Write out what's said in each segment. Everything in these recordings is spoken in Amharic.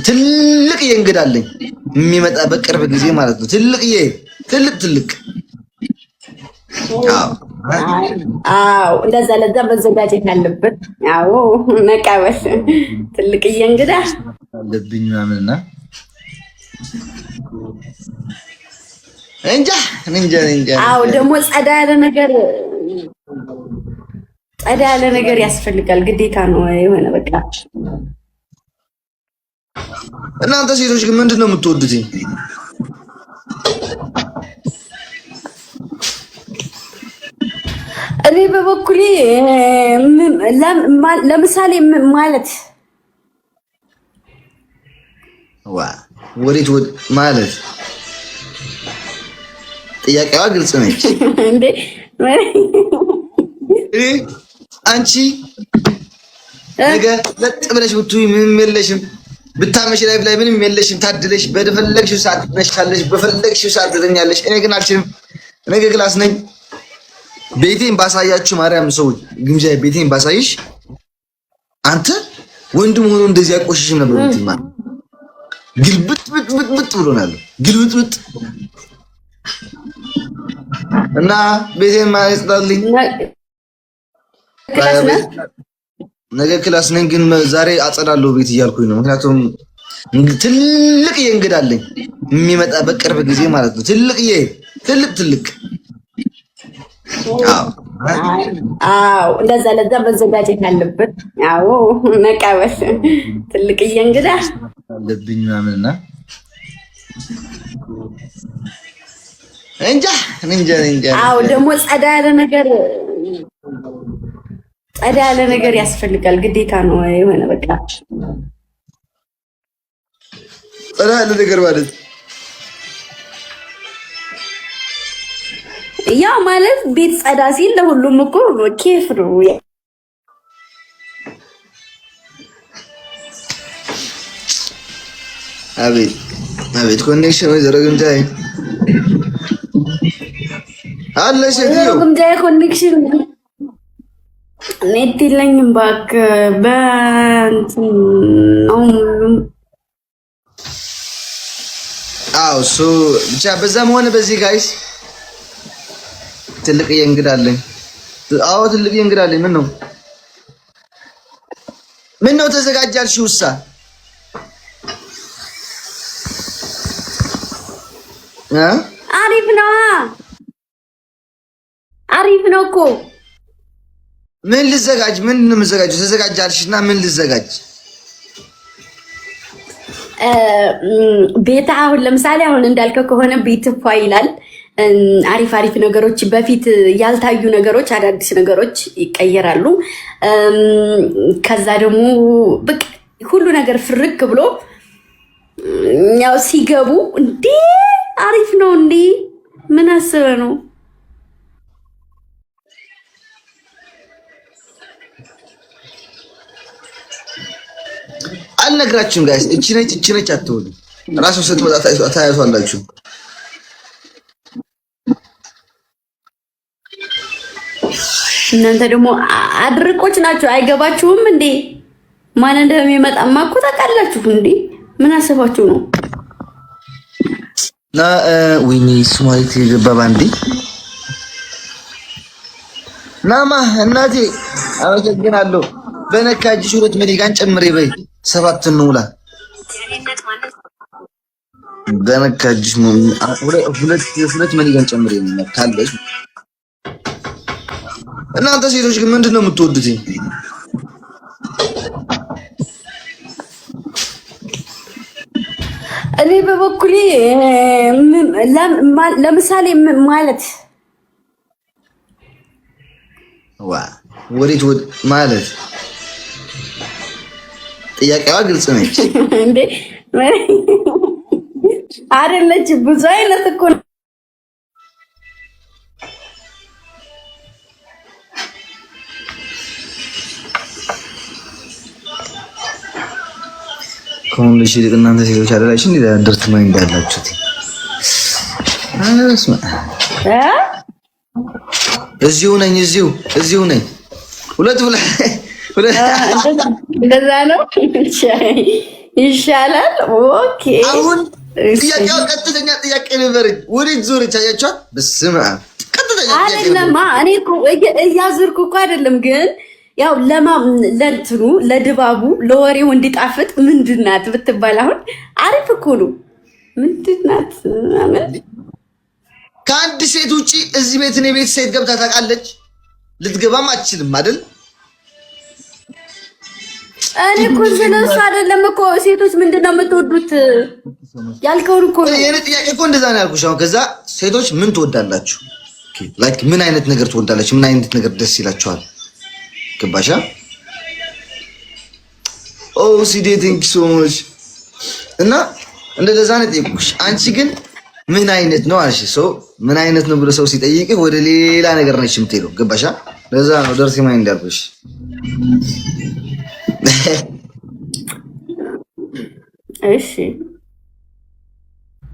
ትልቅ የእንግዳለኝ የሚመጣ በቅርብ ጊዜ ማለት ነው። ትልቅ አዎ እንደዛ ለዛ መዘጋጀት አለበት። አዎ መቃበል ትልቅ እንግዳ አለብኝ ምናምንና እንጃ። አዎ ደግሞ ጸዳ ያለ ነገር ያስፈልጋል፣ ግዴታ ነው የሆነ በቃ። እናንተ ሴቶች ግን ምንድን ነው የምትወዱት? እኔ በበኩሌ ለምሳሌ ማለት ወዴት ማለት ጥያቄዋ ግልጽ ነች እንዴ? አንቺ ነገ ለጥ ብለሽ ብትይ ምንም የለሽም፣ ብታመሽ ላይ ምንም የለሽም። ታድለሽ በፈለግሽው ሰዓት ትነሻለሽ፣ በፈለግሽው ሰዓት ትተኛለሽ። እኔ ግን አልችልም። ነገ ክላስ ነኝ። ቤቴን ባሳያችሁ ማርያም ሰዎች ግምጃ ቤቴን ባሳይሽ አንተ ወንድም ሆኖ እንደዚህ ያቆሽሽም ነበር እንትማ ግልብጥ ብሎናል። ግልብጥ እና ቤቴን ማይስጣልኝ ነገ ክላስ ነኝ፣ ግን ዛሬ አጸዳለሁ ቤት እያልኩኝ ነው። ምክንያቱም ትልቅ የእንግዳለኝ የሚመጣ በቅርብ ጊዜ ማለት ነው። ትልቅ አዎ እንደዛ ለዛ መዘጋጀት አለበት። አዎ መቃበል ትልቅ እንግዳ አለብኝ ምናምንና እንጃ። አዎ ደግሞ ጸዳ ያለ ነገር ያስፈልጋል፣ ግዴታ ነው የሆነ በቃ። ጸዳ ያለ ነገር ማለት ያው ማለት ቤት ጸዳ ሲል ለሁሉም እኮ ኬፍ ነው። አቤት ኮኔክሽን ወይ ዘረግምታይ አለ ዘረግምታይ ኮኔክሽን ኔት የለኝም እባክህ። በእንትን እሱ ብቻ በዛም ሆነ በዚህ ጋይስ ትልቅ እንግዳለኝ። ትልቅ እንግዳለኝ። ምን ነው ተዘጋጃልሽው? እሳ አሪፍ ነው እኮ። ምን ልዘጋጅ? ምን ነው የምዘጋጀው? ተዘጋጃልሽና ምን ልዘጋጅ? ቤት አሁን ለምሳሌ አሁን እንዳልከው ከሆነ ቤት ፏ ይላል። አሪፍ ነገሮች፣ በፊት ያልታዩ ነገሮች፣ አዳዲስ ነገሮች ይቀየራሉ። ከዛ ደግሞ በቃ ሁሉ ነገር ፍርክ ብሎ ያው ሲገቡ እንዴ አሪፍ ነው እንዴ ምን አስበ ነው? አልነግራችሁም ጋይስ። እቺ ነች አትወዱ። ራሱ ስትመጣ ታያቷላችሁ። እናንተ ደግሞ አድርቆች ናችሁ፣ አይገባችሁም እንዴ? ማን እንደሚመጣማ እኮ ታውቃላችሁ እንዴ? ምን አስባችሁ ነው? ወይኔ ሱማሌት የገባ ባንዴ ናማ እናቴ አመሰግናለሁ። በነካጅሽ 2 ሚሊጋን ጨምሬ በይ 7 እንውላ። በነካጅሽ 2 ሚሊጋን ጨምሬ ካለሽ። እናንተ ሴቶች ግን ምንድን ነው የምትወዱት? እኔ በበኩሌ ለምሳሌ ማለት ወዴት ማለት ጥያቄዋ ግልጽ ነች እንዴ? አይደለች? ብዙ አይነት እኮ ከወንዶች ይልቅ እናንተ ሴቶች አይደላችሁ እንዴ ደርት ማይንድ ያላችሁት? አረስማ እዚሁ ነኝ። ሁለት እንደዛ ነው። ይሻላል። ኦኬ አሁን ጥያቄው ቀጥተኛ ጥያቄ ነበር። ወዴት ዞረች? አያችኋት? በስመ አብ ቀጥተኛ ጥያቄ አይደለም። እኔ እኮ እያዞርኩ እኮ አይደለም፣ ግን ያው ለእንትኑ ለድባቡ ለወሬው እንዲጣፍጥ ምንድናት ብትባል አሁን አሪፍ እኮ ነው። ምንድናት? ከአንድ ሴት ውጪ እዚህ ቤት እኔ ቤት ሴት ገብታ ታውቃለች? ልትገባም አትችልም አይደል? እኔ እኮ ስለሱ አይደለም እኮ ሴቶች ምንድነው የምትወዱት ያልከውን እኮ ነው። የኔ ጥያቄ እኮ እንደዛ ነው ያልኩሽ። አሁን ከዛ ሴቶች ምን ትወዳላችሁ? ላይክ ምን አይነት ነገር ትወዳላችሁ? ምን አይነት ነገር ደስ ይላችኋል? ገባሻ? ኦ ሲዲ ቲንክ ሶ ማች እና እንደዛ ነው ጠይቁሽ። አንቺ ግን ምን አይነት ነው አልሽ? ሰው ምን አይነት ነው ብሎ ሰው ሲጠይቅህ ወደ ሌላ ነገር ነሽ የምትሄደው። ገባሻ? ለዛ ነው ደርሲ ማይ እንዳልኩሽ። እሺ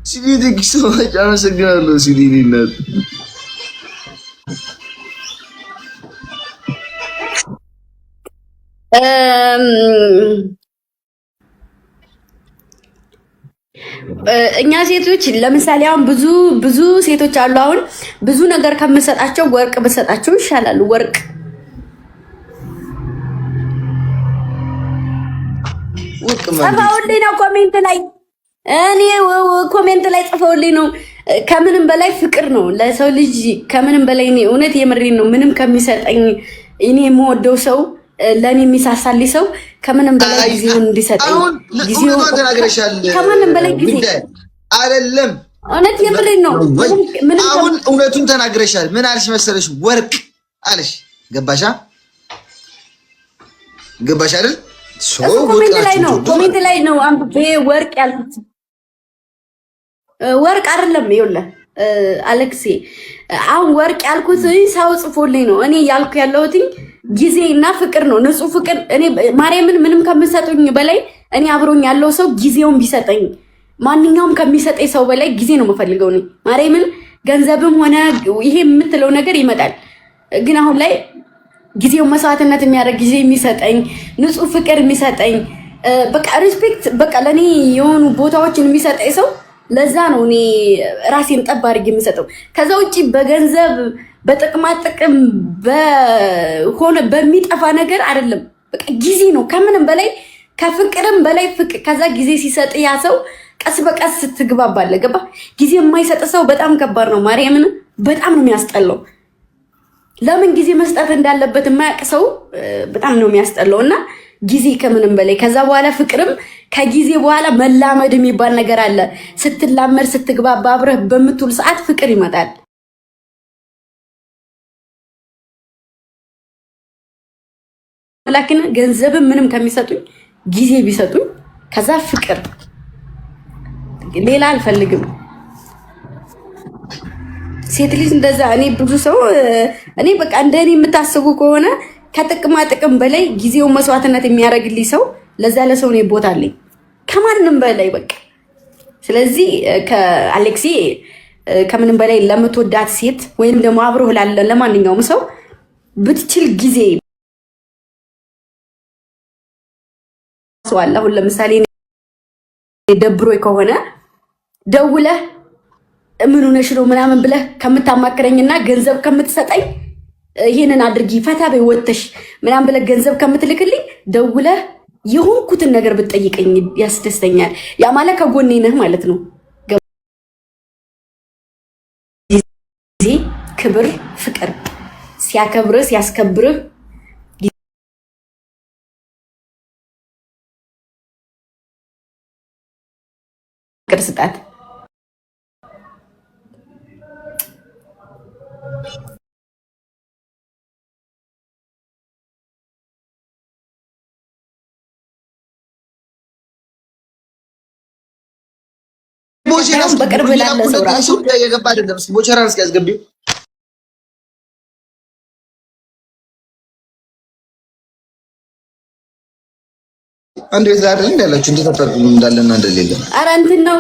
ሲዲ ቲንክ ሶ ማች አመሰግናለሁ። ሲዲ ሊናት እኛ ሴቶች ለምሳሌ አሁን ብዙ ሴቶች አሉ። አሁን ብዙ ነገር ከምሰጣቸው ወርቅ ብሰጣቸው ይሻላል። ወርቅ ጽፈውልኝ ነው ኮሜንት ላይ እኔ ኮሜንት ላይ ጽፈውልኝ ነው። ከምንም በላይ ፍቅር ነው ለሰው ልጅ ከምንም በላይ እኔ እውነት የምሬን ነው። ምንም ከሚሰጠኝ እኔ የምወደው ሰው ለኔ የሚሳሳልኝ ሰው ከምንም በላይ ጊዜውን እንዲሰጠኝ ጊዜው ከምንም በላይ ጊዜ አይደለም። እውነት የምሬን ነው። አሁን እውነቱን ተናግረሻል። ምን አልሽ መሰለሽ? ወርቅ አልሽ። ገባሻ? ገባሽ አይደል? ኮሜንት ላይ ነው አንብቤ ወርቅ ያልኩት። ወርቅ አይደለም ይኸውልህ አሌክሴ፣ አሁን ወርቅ ያልኩት ሰው ጽፎልኝ ነው። እኔ ያልኩ ያለሁት ጊዜና ፍቅር ነው። ንጹህ ፍቅር። እኔ ማርያምን ምንም ከምሰጡኝ በላይ እኔ አብሮኝ ያለው ሰው ጊዜውን ቢሰጠኝ ማንኛውም ከሚሰጠኝ ሰው በላይ ጊዜ ነው የምፈልገው። እኔ ማርያምን ገንዘብም ሆነ ይሄ የምትለው ነገር ይመጣል፣ ግን አሁን ላይ ጊዜውን መስዋዕትነት የሚያደርግ ጊዜ የሚሰጠኝ ንጹህ ፍቅር የሚሰጠኝ በቃ ሪስፔክት በቃ ለኔ የሆኑ ቦታዎችን የሚሰጠኝ ሰው ለዛ ነው እኔ ራሴን ጠብ አድርጌ የምሰጠው። ከዛ ውጪ በገንዘብ በጥቅማ ጥቅም በሆነ በሚጠፋ ነገር አይደለም። በቃ ጊዜ ነው ከምንም በላይ ከፍቅርም በላይ ፍቅር። ከዛ ጊዜ ሲሰጥ ያ ሰው ቀስ በቀስ ስትግባባለህ። ገባ? ጊዜ የማይሰጥ ሰው በጣም ከባድ ነው። ማርያምን በጣም ነው የሚያስጠላው። ለምን ጊዜ መስጠት እንዳለበት የማያውቅ ሰው በጣም ነው የሚያስጠላው። እና ጊዜ ከምንም በላይ ከዛ በኋላ ፍቅርም ከጊዜ በኋላ መላመድ የሚባል ነገር አለ። ስትላመድ ስትግባባ አብረህ በምትውል ሰዓት ፍቅር ይመጣል። ላኪን ገንዘብም ምንም ከሚሰጡኝ ጊዜ ቢሰጡኝ ከዛ ፍቅር ሌላ አልፈልግም። ሴት ልጅ እንደዛ እኔ ብዙ ሰው እኔ በቃ እንደኔ የምታስቡ ከሆነ ከጥቅማ ጥቅም በላይ ጊዜውን መስዋዕትነት የሚያደርግልኝ ሰው ለዛ ለሰው ነው ቦታ አለኝ ከማንም በላይ በቃ። ስለዚህ ከአሌክሲ ከምንም በላይ ለምትወዳት ሴት ወይም ደግሞ አብሮህ ላለ ለማንኛውም ሰው ብትችል ጊዜ ሰዋል። አሁን ለምሳሌ ደብሮኝ ከሆነ ደውለህ ምን ሆነሽ ነው ምናምን ብለህ ከምታማክረኝና ገንዘብ ከምትሰጠኝ ይሄንን አድርጊ ፈታ በይ ወጥተሽ ምናምን ብለህ ገንዘብ ከምትልክልኝ ደውለህ የሆንኩትን ነገር ብትጠይቀኝ ያስደስተኛል። ያ ማለት ከጎኔ ነህ ማለት ነው። ጊዜ፣ ክብር፣ ፍቅር ሲያከብርህ ሲያስከብርህ ፍቅር ስጣት። በቅርብ ላለ ሰው ራሱ የገባ አይደለም። እስኪ ቦቸራን እስኪ ያስገቢው አንድ ቤት ላይ አይደል ያላችሁ እንዴት አታውቁም እንዳለና እንደሌለ። ኧረ እንትን ነው